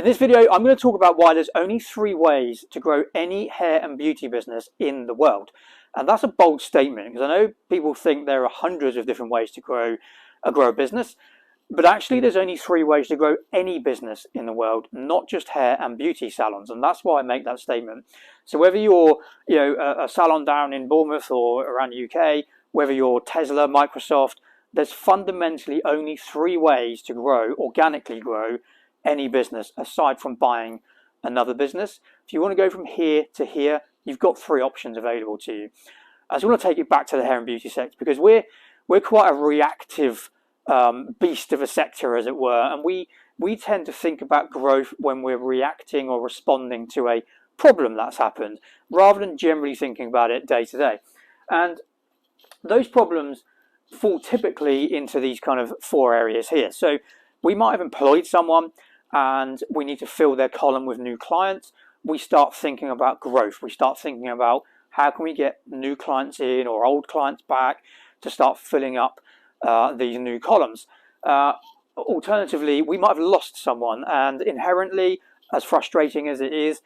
In this video, I'm going to talk about why there's only 3 ways to grow any hair and beauty business in the world. And that's a bold statement because I know people think there are hundreds of different ways to grow a business, but actually there's only 3 ways to grow any business in the world, not just hair and beauty salons. And that's why I make that statement. So whether you're a salon down in Bournemouth or around the UK, whether you're Tesla, Microsoft, there's fundamentally only 3 ways to organically grow any business aside from buying another business. If you want to go from here to here, you've got 3 options available to you. I just want to take it back to the hair and beauty sector because we're quite a reactive beast of a sector, as it were, and we tend to think about growth when we're reacting or responding to a problem that's happened rather than generally thinking about it day to day. And those problems fall typically into these kind of 4 areas here. So we might have employed someone and we need to fill their column with new clients. We start thinking about growth. We start thinking about how can we get new clients in or old clients back to start filling up these new columns. Alternatively, we might have lost someone, and inherently, as frustrating as it is,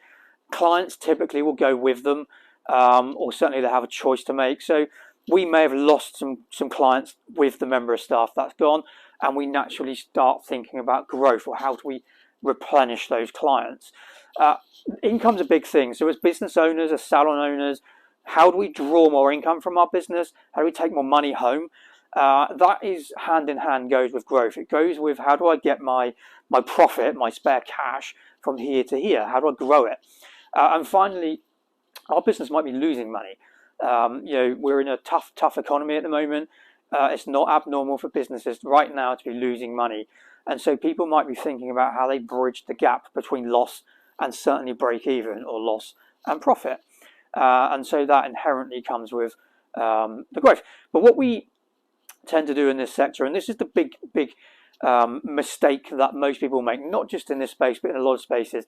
clients typically will go with them, or certainly they have a choice to make. So we may have lost some clients with the member of staff that's gone, and we naturally start thinking about growth or how do we replenish those clients. Income's a big thing. So as business owners, as salon owners, how do we draw more income from our business? How do we take more money home? That is hand in hand goes with growth. It goes with how do I get my profit, my spare cash from here to here? How do I grow it? And finally, our business might be losing money. We're in a tough economy at the moment. It's not abnormal for businesses right now to be losing money. And so people might be thinking about how they bridge the gap between loss and certainly break even, or loss and profit. And so that inherently comes with the growth. But what we tend to do in this sector, and this is the big mistake that most people make, not just in this space, but in a lot of spaces,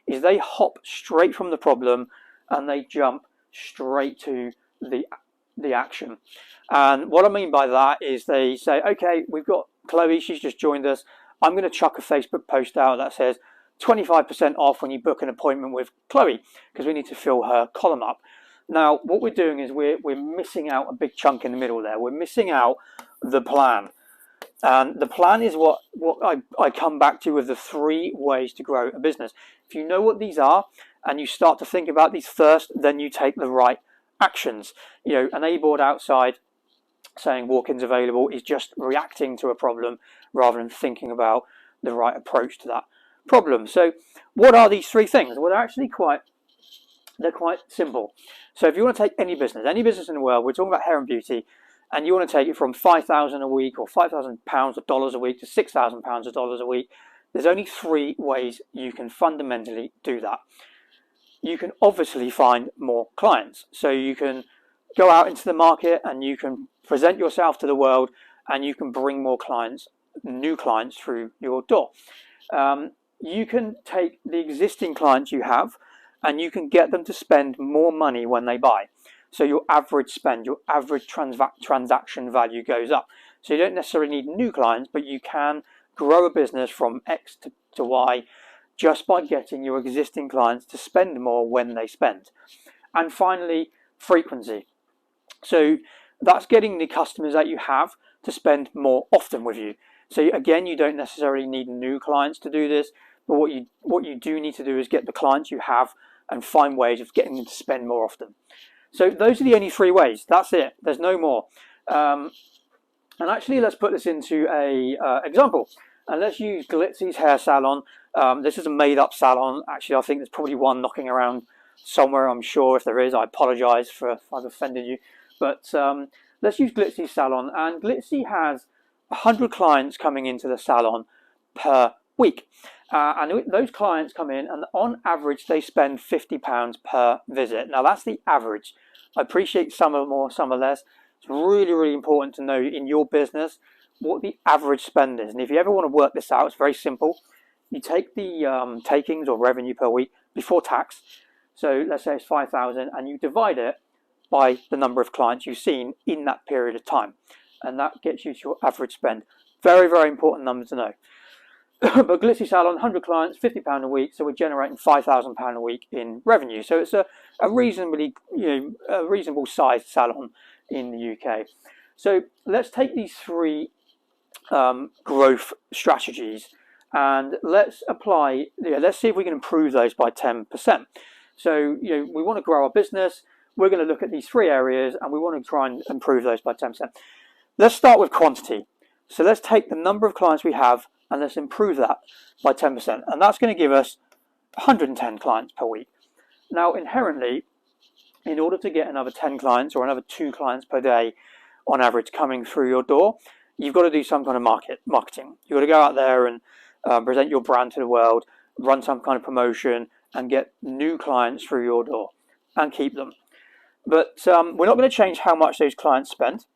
is they hop straight from the problem and they jump straight to the action. And what I mean by that is they say, okay, we've got Chloe, she's just joined us. I'm going to chuck a Facebook post out that says 25% off when you book an appointment with Chloe, because we need to fill her column up. Now, what we're doing is we're missing out a big chunk in the middle there. We're missing out the plan. And the plan is what I come back to with the 3 ways to grow a business. If you know what these are and you start to think about these first, then you take the right actions. An A-board outside saying walk-ins available is just reacting to a problem rather than thinking about the right approach to that problem. So what are these 3 things? Well, they're quite simple. So if you want to take any business in the world, we're talking about hair and beauty, and you want to take it from $5,000 a week or £5,000 of dollars a week to £6,000 of dollars a week, there's only 3 ways you can fundamentally do that. You can obviously find more clients. So you can go out into the market and you can present yourself to the world and you can bring more clients, new clients through your door. You can take the existing clients you have and you can get them to spend more money when they buy. So your average spend, your average transaction value goes up. So you don't necessarily need new clients, but you can grow a business from X to Y just by getting your existing clients to spend more when they spend. And finally, frequency. So that's getting the customers that you have to spend more often with you. So again, you don't necessarily need new clients to do this, but what you do need to do is get the clients you have and find ways of getting them to spend more often. So those are the only 3 ways. That's it. There's no more. And actually, let's put this into a example. And let's use Glitzy's hair salon. This is a made-up salon. Actually, I think there's probably one knocking around somewhere. I'm sure if there is, I apologise if I've offended you. But let's use Glitzy's salon. And Glitzy has 100 clients coming into the salon per week. And those clients come in and on average they spend £50 per visit. Now that's the average. I appreciate some are more, some are less. It's really, really important to know in your business what the average spend is. And if you ever want to work this out, it's very simple. You take the takings or revenue per week before tax. So let's say it's 5,000 and you divide it by the number of clients you've seen in that period of time. And that gets you to your average spend. Very, very important number to know. But Glitzy Salon, 100 clients, £50 a week, so we're generating £5,000 a week in revenue. So it's a reasonably, a reasonable sized salon in the UK. So let's take these three growth strategies and let's apply. Let's see if we can improve those by 10%. So we want to grow our business. We're going to look at these three areas and we want to try and improve those by 10%. Let's start with quantity. So let's take the number of clients we have and let's improve that by 10%. And that's going to give us 110 clients per week. Now, inherently, in order to get another 10 clients or another 2 clients per day on average coming through your door, you've got to do some kind of marketing. You've got to go out there and present your brand to the world, run some kind of promotion, and get new clients through your door and keep them. But we're not going to change how much those clients spend.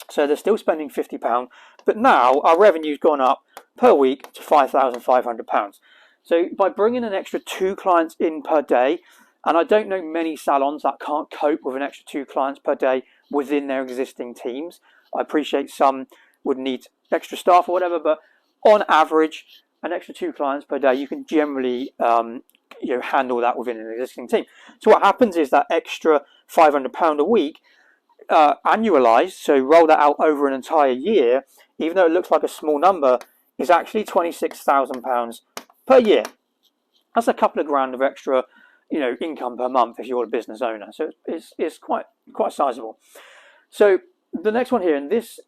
So they're still spending £50, but now our revenue's gone up per week to £5,500. So by bringing an extra 2 clients in per day, and I don't know many salons that can't cope with an extra 2 clients per day within their existing teams. I appreciate some would need extra staff or whatever, but on average, an extra 2 clients per day, you can generally handle that within an existing team. So what happens is that extra £500 a week annualized, so roll that out over an entire year, even though it looks like a small number, is actually £26,000 per year. That's a couple of grand of extra, income per month if you're a business owner. So it's quite sizable. So the next one here, and this,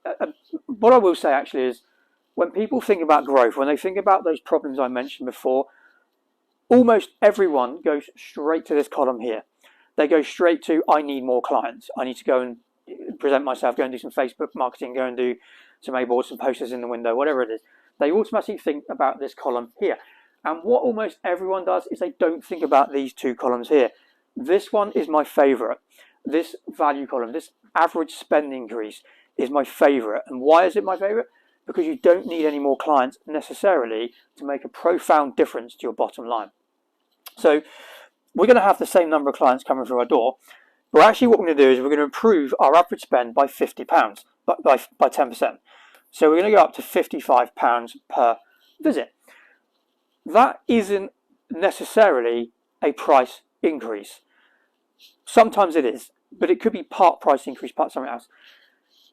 what I will say actually is, when people think about growth, when they think about those problems I mentioned before, almost everyone goes straight to this column here. They go straight to, I need more clients. I need to go and present myself, go and do some Facebook marketing, go and do some A-boards, some posters in the window, whatever it is. They automatically think about this column here. And what almost everyone does is they don't think about these 2 columns here. This one is my favorite. This value column, this average spend increase is my favorite. And why is it my favorite? Because you don't need any more clients necessarily to make a profound difference to your bottom line. So we're going to have the same number of clients coming through our door, but actually what we're going to do is we're going to improve our average spend by £50, by 10%. So we're going to go up to £55 per visit. That isn't necessarily a price increase. Sometimes it is, but it could be part price increase, part something else.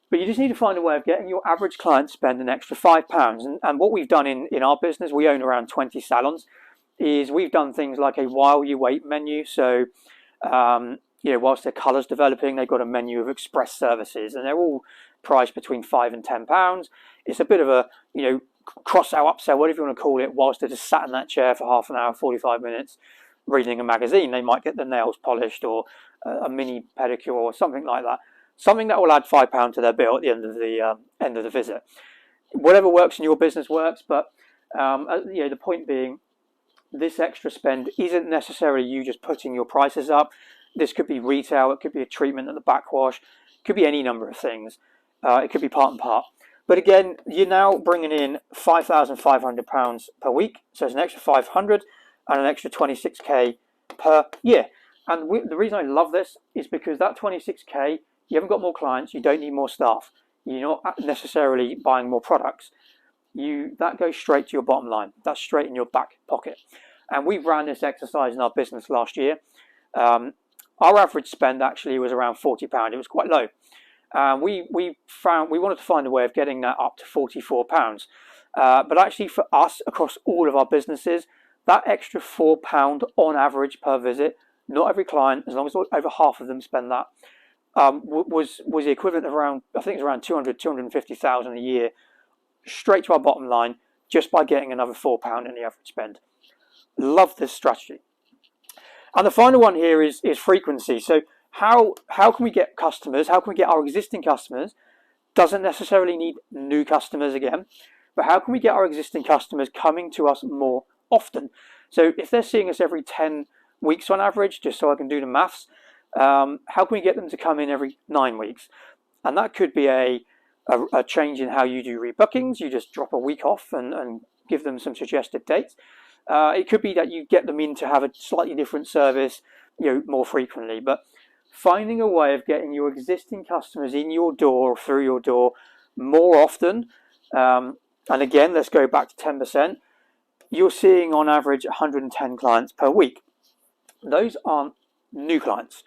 But you just need to find a way of getting your average client to spend an extra £5. And what we've done in our business, we own around 20 salons, is we've done things like a while you wait menu. So, whilst their colour's developing, they've got a menu of express services, and they're all priced between £5 and £10. It's a bit of a, cross-sell, upsell, whatever you want to call it, whilst they're just sat in that chair for half an hour, 45 minutes, reading a magazine. They might get their nails polished or a mini pedicure or something like that. Something that will add £5 to their bill at the end of the visit. Whatever works in your business works, but the point being, this extra spend isn't necessarily you just putting your prices up. This could be retail, it could be a treatment at the backwash, it could be any number of things. It could be part and part. But again, you're now bringing in £5,500 per week, so it's an extra 500 and an extra 26k per year. And the reason I love this is because that 26k, you haven't got more clients, you don't need more staff, you're not necessarily buying more products. That goes straight to your bottom line. That's straight in your back pocket. And we ran this exercise in our business last year. Our average spend actually was around £40. It was quite low. We wanted to find a way of getting that up to £44. But actually for us, across all of our businesses, that extra £4 on average per visit, not every client, as long as over half of them spend that, was the equivalent of around, I think it's around 250,000 a year, straight to our bottom line, just by getting another £4 in the average spend. Love this strategy. And the final one here is frequency. So how can we get customers? How can we get our existing customers? Doesn't necessarily need new customers again, but how can we get our existing customers coming to us more often? So if they're seeing us every 10 weeks on average, just so I can do the maths, how can we get them to come in every 9 weeks? And that could be a change in how you do rebookings. You just drop a week off and give them some suggested dates. It could be that you get them in to have a slightly different service, more frequently. But finding a way of getting your existing customers in your door or through your door more often And again, let's go back to 10%. You're seeing on average 110 clients per week. Those aren't new clients.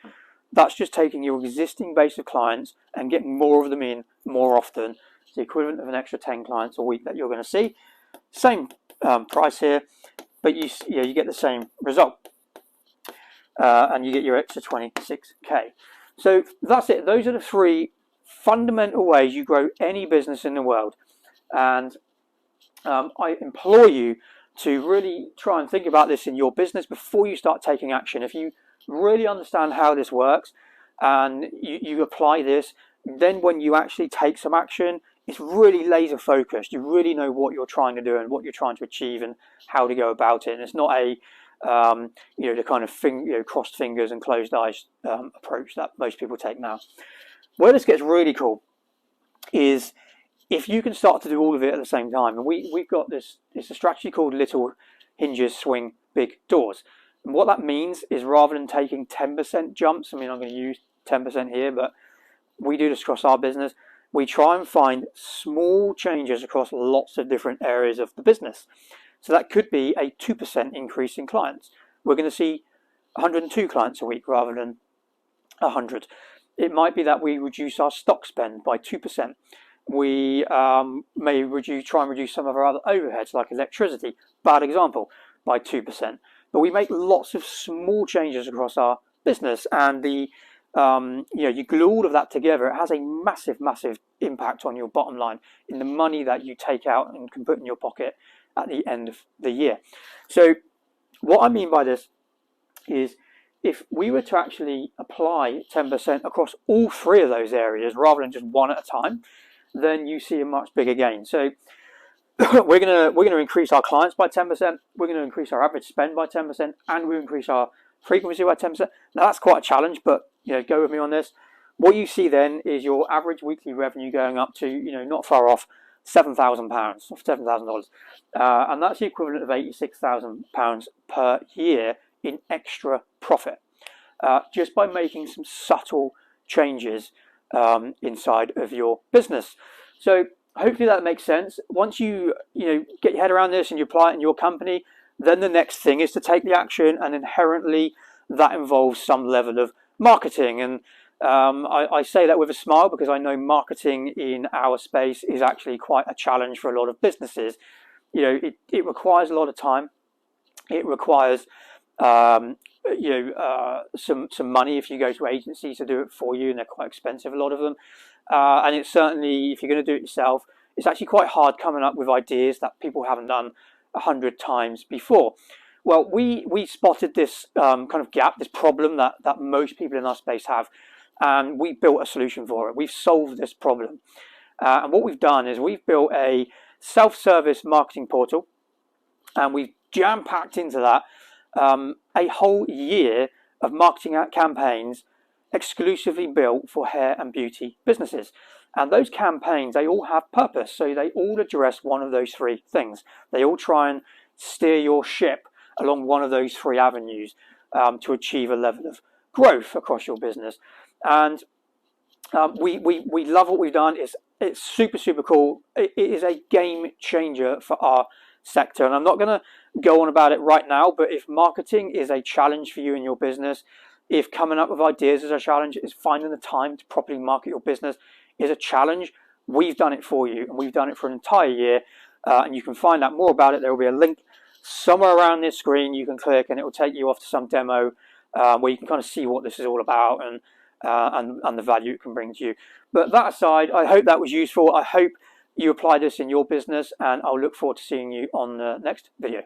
That's just taking your existing base of clients and getting more of them in more often. It's the equivalent of an extra 10 clients a week that you're going to see. Same price here, but you get the same result. And you get your extra 26k. So that's it. Those are the three fundamental ways you grow any business in the world. And I implore you to really try and think about this in your business before you start taking action. If you really understand how this works and you apply this, then when you actually take some action, it's really laser focused. You really know what you're trying to do and what you're trying to achieve and how to go about it. And it's not a the kind of crossed fingers and closed eyes approach that most people take now. Where this gets really cool is if you can start to do all of it at the same time. And we've got it's a strategy called Little Hinges Swing Big Doors. And what that means is rather than taking 10% jumps, I mean, I'm going to use 10% here, but we do this across our business. We try and find small changes across lots of different areas of the business. So that could be a 2% increase in clients. We're going to see 102 clients a week rather than 100. It might be that we reduce our stock spend by 2%. We may try and reduce some of our other overheads like electricity, bad example, by 2%. But we make lots of small changes across our business, and you glue all of that together. It has a massive, massive impact on your bottom line in the money that you take out and can put in your pocket at the end of the year. So what I mean by this is if we were to actually apply 10% across all three of those areas rather than just one at a time, then you see a much bigger gain. So we're gonna increase our clients by 10%. We're going to increase our average spend by 10%, and we increase our frequency by 10%. Now that's quite a challenge, but go with me on this. What you see then is your average weekly revenue going up to not far off £7,000, $7,000, and that's the equivalent of £86,000 per year in extra profit, just by making some subtle changes inside of your business. So hopefully that makes sense. Once you get your head around this and you apply it in your company, then the next thing is to take the action, and inherently that involves some level of marketing. And I say that with a smile because I know marketing in our space is actually quite a challenge for a lot of businesses. It requires a lot of time. It requires some money if you go to agencies to do it for you, and they're quite expensive, a lot of them. And it's certainly, if you're going to do it yourself, it's actually quite hard coming up with ideas that people haven't done 100 times before. Well, we spotted this kind of gap, this problem that most people in our space have, and we built a solution for it. We've solved this problem. And what we've done is we've built a self-service marketing portal, and we've jam-packed into that a whole year of marketing campaigns exclusively built for hair and beauty businesses. And those campaigns, they all have purpose. So they all address one of those three things. They all try and steer your ship along one of those three avenues to achieve a level of growth across your business. And we love what we've done. It's super, super cool. It is a game changer for our sector. And I'm not going to go on about it right now, but if marketing is a challenge for you in your business, if coming up with ideas is a challenge, is finding the time to properly market your business is a challenge, we've done it for you, and we've done it for an entire year. And you can find out more about it. There will be a link somewhere around this screen you can click, and it will take you off to some demo where you can kind of see what this is all about and the value it can bring to you. But that aside, I hope that was useful. I hope you apply this in your business, and I'll look forward to seeing you on the next video.